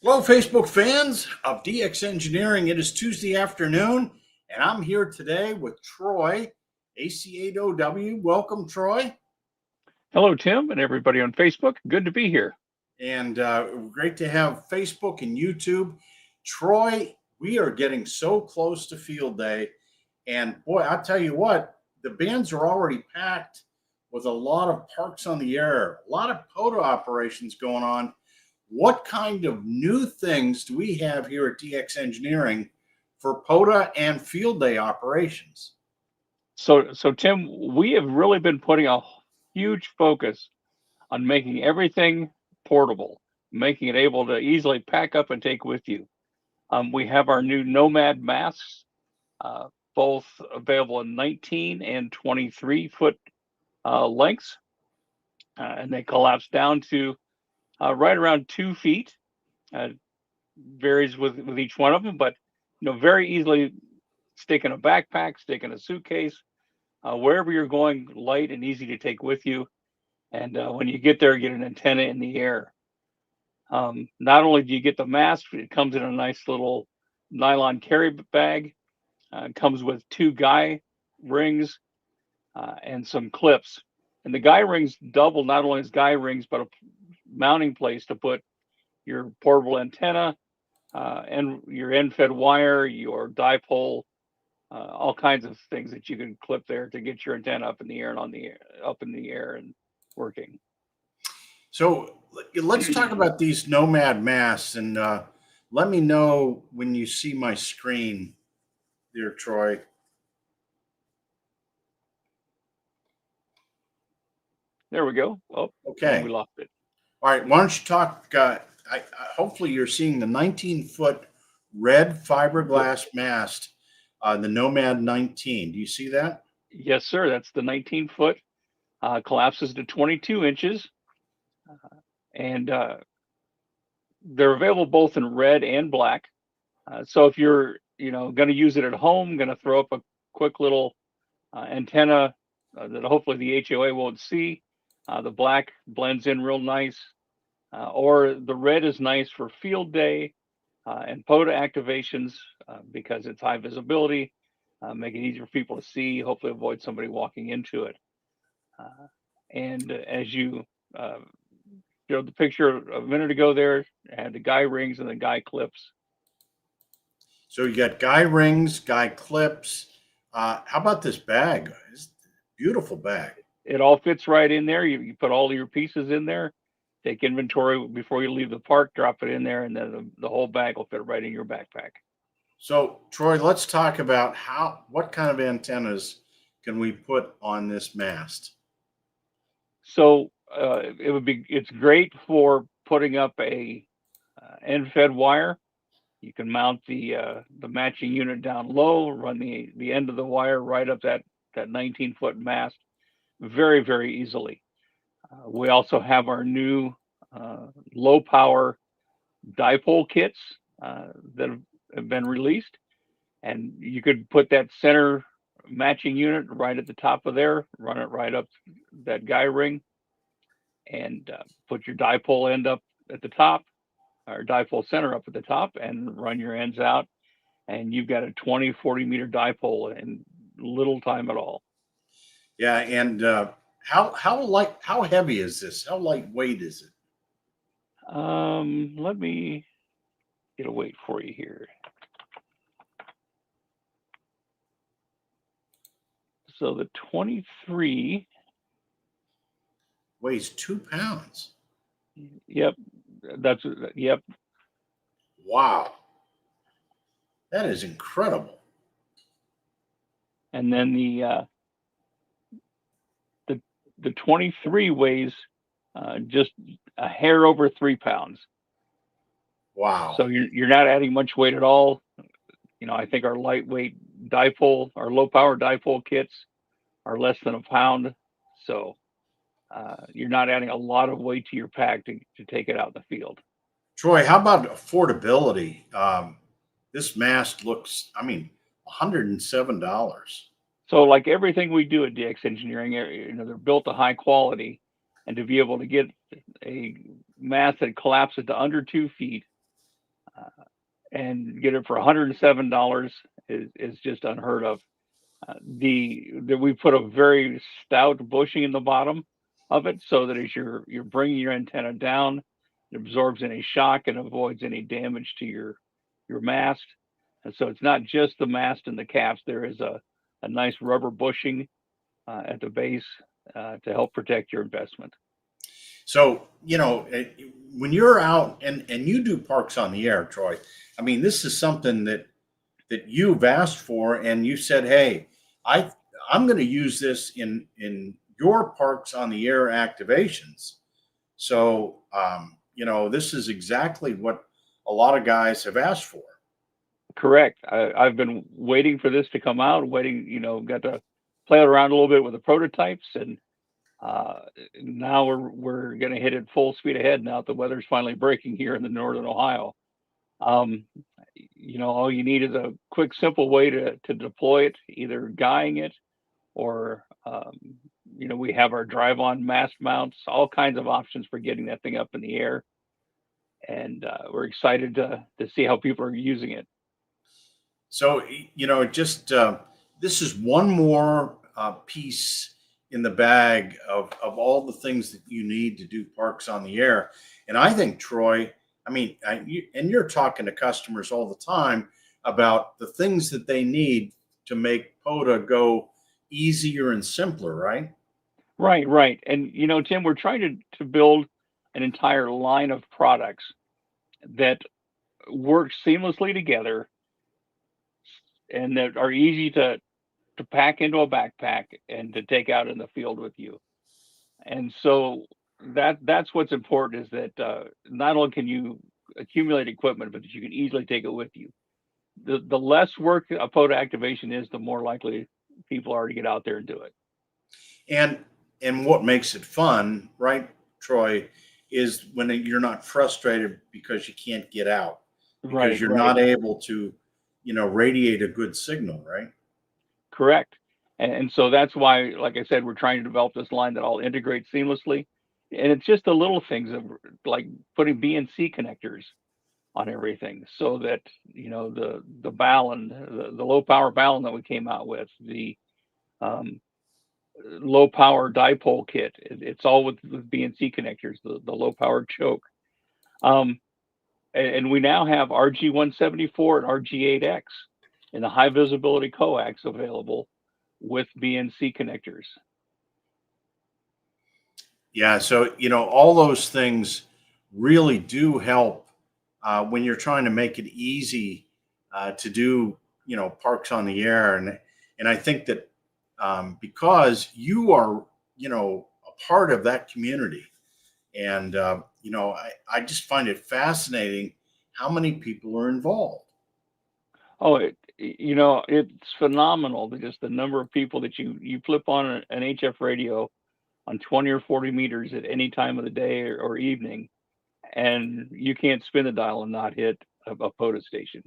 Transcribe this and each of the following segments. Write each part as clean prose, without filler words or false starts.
Hello, Facebook fans of DX Engineering. It is Tuesday afternoon, and I'm here today with Troy, AC8OW. Welcome, Troy. Hello, Tim, and everybody on Facebook. Good to be here. And great to have Facebook and YouTube. Troy, we are getting so close to field day. And boy, I'll tell you what, the bands are already packed with a lot of parks on the air, a lot of POTA operations going on. What kind of new things do we have here at DX Engineering for POTA and field day operations? So Tim, we have really been putting a huge focus on making everything portable, making it able to easily pack up and take with you. We have our new Nomad masts, uh, both available in 19 and 23 foot lengths, and they collapse down to right around 2 feet. Uh, Varies with each one of them, but very easily stick in a backpack, stick in a suitcase, wherever you're going, light and easy to take with you. And when you get there, get an antenna in the air. Not only do you get the mast, it comes in a nice little nylon carry bag. It comes with two guy rings and some clips. And the guy rings double not only as guy rings, but a mounting place to put your portable antenna and your end-fed wire, your dipole, all kinds of things that you can clip there to get your antenna up in the air and up in the air and working. So let's talk about these Nomad masts, and let me know when you see my screen there, Troy. There we go. Oh, Okay. we lost it. All right. Why don't you talk? Hopefully, you're seeing the 19-foot red fiberglass mast, the Nomad 19. Do you see that? Yes, sir. That's the 19 foot. Collapses to 22 inches, and they're available both in red and black. So if you're, going to use it at home, going to throw up a quick little antenna that hopefully the HOA won't see, the black blends in real nice, or the red is nice for field day and POTA activations because it's high visibility, make it easier for people to see, hopefully avoid somebody walking into it. And as you showed the picture a minute ago there, had the guy rings and the guy clips. So you got guy rings, guy clips. How about this bag? It's a beautiful bag. It all fits right in there. You put all your pieces in there, take inventory before you leave the park, drop it in there, and then the whole bag will fit right in your backpack. So Troy, let's talk about what kind of antennas can we put on this mast? So it's great for putting up a end-fed wire. You can mount the matching unit down low, run the end of the wire right up that 19-foot mast very, very easily. We also have our new low power dipole kits that have been released, and you could put that center matching unit right at the top of there, run it right up that guy ring, and put your dipole end up at the top, or dipole center up at the top, and run your ends out, and you've got a 20-40 meter dipole in little time at all. Yeah, and how heavy is this? How lightweight is it? Let me get a weight for you here. So the 23 weighs 2 pounds. Yep, yep. Wow, that is incredible. And then the 23 weighs just a hair over 3 pounds. Wow. So you're not adding much weight at all. I think our lightweight dipole, our low power dipole kits are less than a pound. So you're not adding a lot of weight to your pack to take it out in the field. Troy, how about affordability? This mast looks, $107. So like everything we do at DX Engineering, they're built to high quality, and to be able to get a mast that collapses to under 2 feet and get it for $107 is just unheard of. We put a very stout bushing in the bottom of it, so that as you're bringing your antenna down, it absorbs any shock and avoids any damage to your mast. And so it's not just the mast and the caps. There is a nice rubber bushing at the base to help protect your investment. So, when you're out and you do parks on the air, Troy, I mean, this is something that you've asked for, and you said, hey, I'm going to use this in your parks on the air activations. So, this is exactly what a lot of guys have asked for. Correct. I've been waiting for this to come out, got to play around a little bit with the prototypes, and now we're going to hit it full speed ahead now that the weather's finally breaking here in the northern Ohio. All you need is a quick, simple way to deploy it, either guying it or, we have our drive-on mast mounts, all kinds of options for getting that thing up in the air. And we're excited to see how people are using it. So, this is one more piece in the bag of all the things that you need to do parks on the air. And I think, Troy, I mean, you're talking to customers all the time about the things that they need to make POTA go easier and simpler, right? Right. And, Tim, we're trying to build an entire line of products that work seamlessly together and that are easy to pack into a backpack and to take out in the field with you. And so that's what's important, is that not only can you accumulate equipment, but that you can easily take it with you. The less work a POTA activation is, the more likely people are to get out there and do it. And what makes it fun, right, Troy, is when you're not frustrated because you can't get out, because you're not able to, radiate a good signal, right? Correct. And so that's why, like I said, we're trying to develop this line that all integrates seamlessly. And it's just the little things of like putting BNC connectors on everything, so that, the Ballon, the low power Ballon that we came out with, the low power dipole kit, it's all with BNC connectors, the low power choke. And we now have RG174 and RG8X in the high visibility coax available with BNC connectors. Yeah. So, all those things really do help when you're trying to make it easy to do, parks on the air. And I think that because you are, a part of that community, and, I just find it fascinating how many people are involved. Oh, it's phenomenal, just the number of people that you flip on an HF radio on 20 or 40 meters at any time of the day or evening, and you can't spin the dial and not hit a POTA station.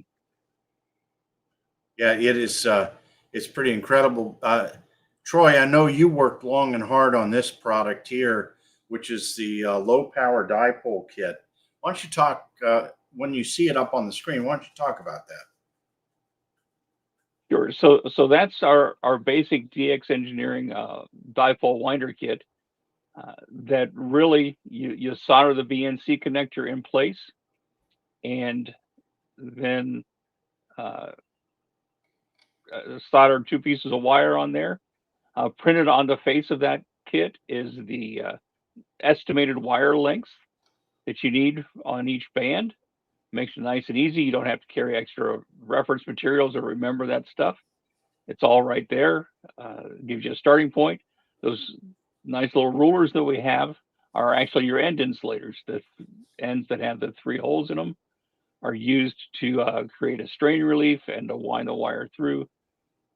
Yeah, it is. It's pretty incredible. Troy, I know you worked long and hard on this product here, which is the low power dipole kit. Why don't you talk, when you see it up on the screen, why don't you talk about that? Sure. So that's our basic DX Engineering dipole winder kit that really you solder the BNC connector in place, and then solder two pieces of wire on there. Printed on the face of that kit is the estimated wire length that you need on each band. Makes it nice and easy. You don't have to carry extra reference materials or remember that stuff. It's all right there. Gives you a starting point. Those nice little rulers that we have are actually your end insulators. The ends that have the 3 holes in them are used to create a strain relief and to wind the wire through,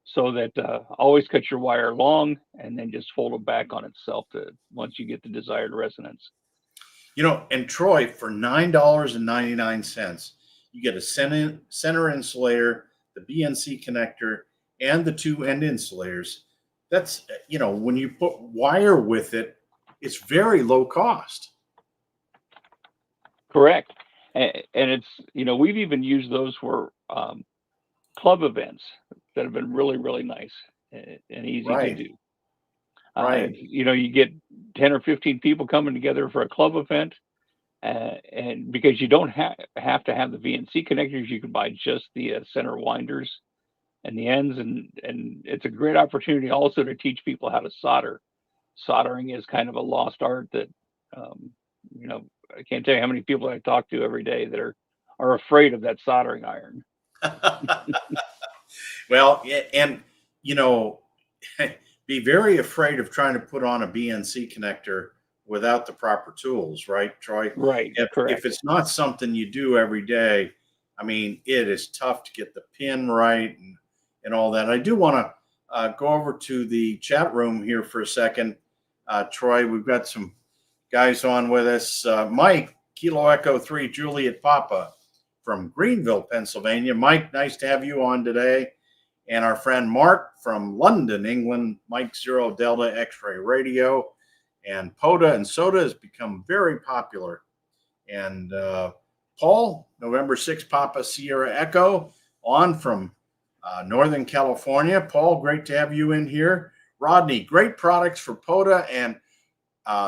so that always cut your wire long and then just fold it back on itself once you get the desired resonance. And Troy, for $9.99, you get a center insulator, the BNC connector, and the 2 end insulators. That's, when you put wire with it, it's very low cost. Correct. And it's, we've even used those for club events that have been really, really nice and easy to Right. do. Right. You get 10 or 15 people coming together for a club event, and because you don't have to have the VNC connectors, you can buy just the center winders and the ends, and it's a great opportunity also to teach people how to solder. Soldering is kind of a lost art that, um, I can't tell you how many people I talk to every day that are afraid of that soldering iron. Well, yeah, and you know, be very afraid of trying to put on a BNC connector without the proper tools, right, Troy? Right, If correct. it's not something you do every day, I mean, it is tough to get the pin right and all that. I do want to go over to the chat room here for a second, Troy. We've got some guys on with us. Mike, Kilo Echo 3, Juliet Papa from Greenville, Pennsylvania. Mike, nice to have you on today. And our friend Mark from London, England, Mike Zero Delta X-Ray Radio. And Poda and Soda has become very popular. And Paul, November 6, Papa Sierra Echo, on from Northern California. Paul, great to have you in here. Rodney, great products for Poda and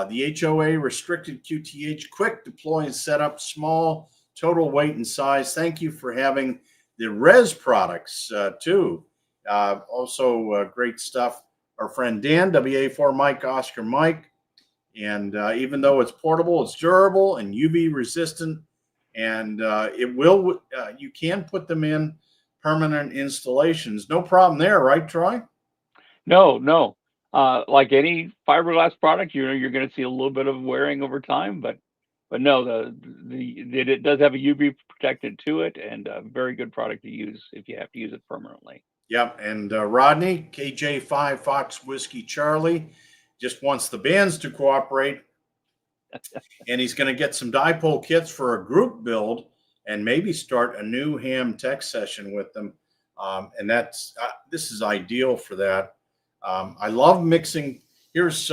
the HOA restricted QTH, quick deploy and setup, small total weight and size. Thank you for having the res products too. Also great stuff. Our friend Dan, WA4 Mike, Oscar Mike. And even though it's portable, it's durable and UV resistant. And you can put them in permanent installations. No problem there, right, Troy? No, no. Like any fiberglass product, you're going to see a little bit of wearing over time, but no, it does have a UV protectant to it, and a very good product to use if you have to use it permanently. Yep. And Rodney, KJ5 Fox Whiskey Charlie, just wants the bands to cooperate. And he's going to get some dipole kits for a group build and maybe start a new ham tech session with them. And this is ideal for that. I love mixing. Here's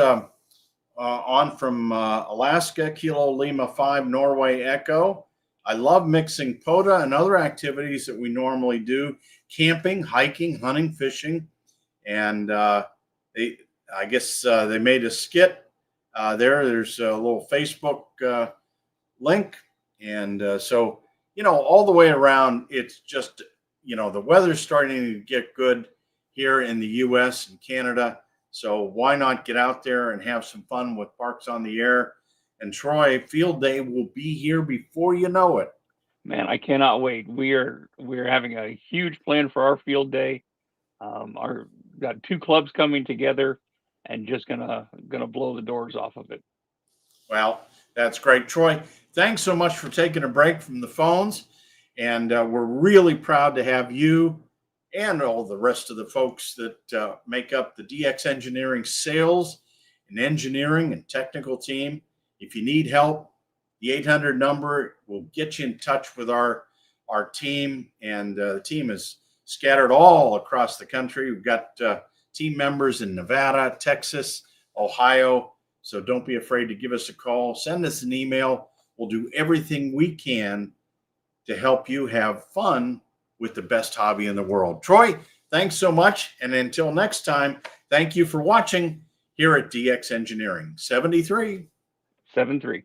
on from Alaska, Kilo Lima 5, Norway Echo. I love mixing POTA and other activities that we normally do, camping, hiking, hunting, fishing. And I guess they made a skit there's a little Facebook link. And so, all the way around, it's just, the weather's starting to get good here in the US and Canada. So why not get out there and have some fun with Parks on the Air? And Troy, Field Day will be here before you know it. Man, I cannot wait. We're having a huge plan for our field day. Got 2 clubs coming together, and just gonna blow the doors off of it. Well, that's great, Troy. Thanks so much for taking a break from the phones, and we're really proud to have you and all the rest of the folks that make up the DX Engineering sales and engineering and technical team. If you need help, the 800 number will get you in touch with our team, and the team is scattered all across the country. We've got team members in Nevada, Texas, Ohio. So don't be afraid to give us a call. Send us an email. We'll do everything we can to help you have fun with the best hobby in the world. Troy, thanks so much. And until next time, thank you for watching here at DX Engineering 73. 7-3.